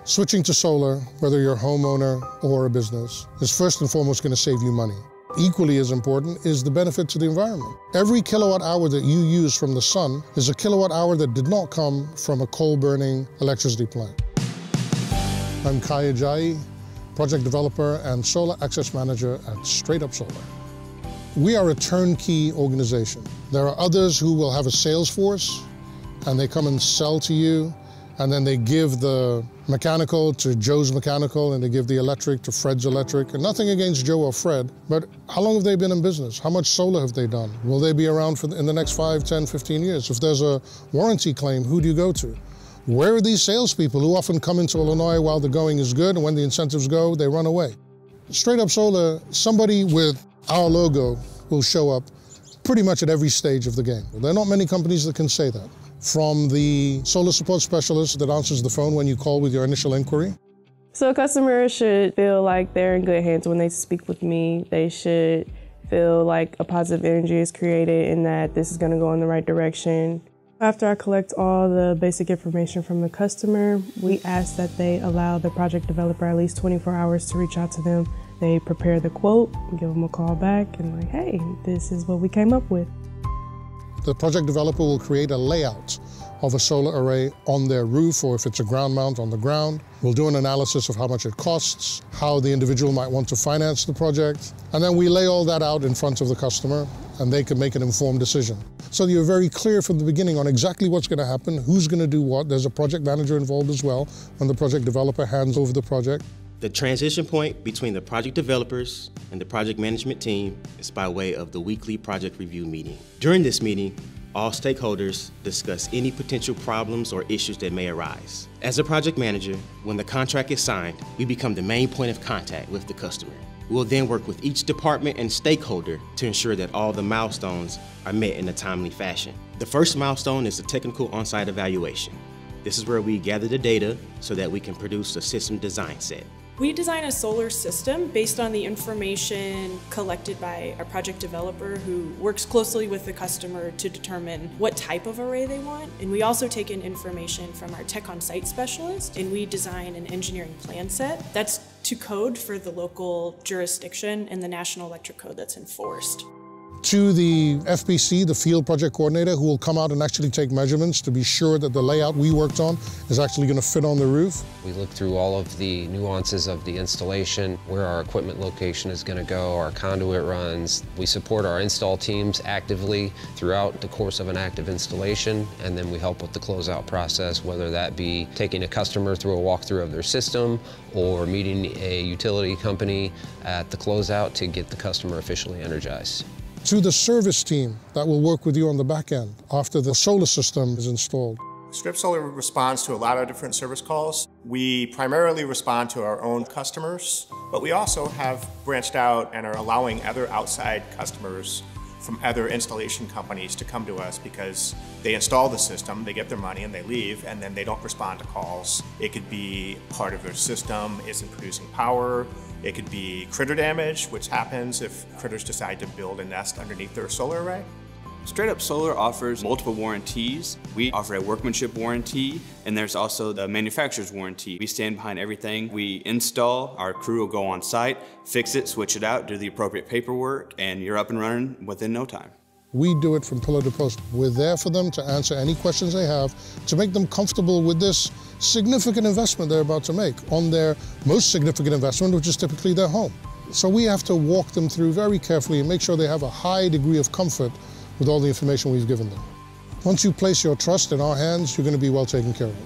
Switching to solar, whether you're a homeowner or a business, is first and foremost going to save you money. Equally as important is the benefit to the environment. Every kilowatt hour that you use from the sun is a kilowatt hour that did not come from a coal-burning electricity plant. I'm Kai Ajayi, project developer and solar access manager at StraightUp Solar. We are a turnkey organization. There are others who will have a sales force and they come and sell to you, and then they give the mechanical to Joe's Mechanical, and they give the electric to Fred's Electric. And nothing against Joe or Fred, but how long have they been in business? How much solar have they done? Will they be around in the next 5, 10, 15 years? If there's a warranty claim, who do you go to? Where are these salespeople who often come into Illinois while the going is good, and when the incentives go, they run away? StraightUp Solar, somebody with our logo will show up pretty much at every stage of the game. There are not many companies that can say that. From the solar support specialist that answers the phone when you call with your initial inquiry. So customers should feel like they're in good hands when they speak with me. They should feel like a positive energy is created and that this is going to go in the right direction. After I collect all the basic information from the customer, we ask that they allow the project developer at least 24 hours to reach out to them. They prepare the quote, give them a call back, and like, hey, this is what we came up with. The project developer will create a layout of a solar array on their roof, or if it's a ground mount, on the ground. We'll do an analysis of how much it costs, how the individual might want to finance the project, and then we lay all that out in front of the customer, and they can make an informed decision. So you're very clear from the beginning on exactly what's going to happen, who's going to do what. There's a project manager involved as well when the project developer hands over the project. The transition point between the project developers and the project management team is by way of the weekly project review meeting. During this meeting, all stakeholders discuss any potential problems or issues that may arise. As a project manager, when the contract is signed, we become the main point of contact with the customer. We will then work with each department and stakeholder to ensure that all the milestones are met in a timely fashion. The first milestone is the technical on-site evaluation. This is where we gather the data so that we can produce a system design set. We design a solar system based on the information collected by a project developer who works closely with the customer to determine what type of array they want. And we also take in information from our tech on-site specialist, and we design an engineering plan set that's to code for the local jurisdiction and the National Electric Code that's enforced. To the FPC, the field project coordinator, who will come out and actually take measurements to be sure that the layout we worked on is actually going to fit on the roof. We look through all of the nuances of the installation, where our equipment location is going to go, our conduit runs. We support our install teams actively throughout the course of an active installation, and then we help with the closeout process, whether that be taking a customer through a walkthrough of their system or meeting a utility company at the closeout to get the customer officially energized. To the service team that will work with you on the back end after the solar system is installed. StraightUp Solar responds to a lot of different service calls. We primarily respond to our own customers, but we also have branched out and are allowing other outside customers from other installation companies to come to us because they install the system, they get their money and they leave, and then they don't respond to calls. It could be part of their system isn't producing power. It could be critter damage, which happens if critters decide to build a nest underneath their solar array. StraightUp Solar offers multiple warranties. We offer a workmanship warranty, and there's also the manufacturer's warranty. We stand behind everything we install. Our crew will go on site, fix it, switch it out, do the appropriate paperwork, and you're up and running within no time. We do it from pillar to post. We're there for them to answer any questions they have, to make them comfortable with this significant investment they're about to make on their most significant investment, which is typically their home. So we have to walk them through very carefully and make sure they have a high degree of comfort with all the information we've given them. Once you place your trust in our hands, you're going to be well taken care of.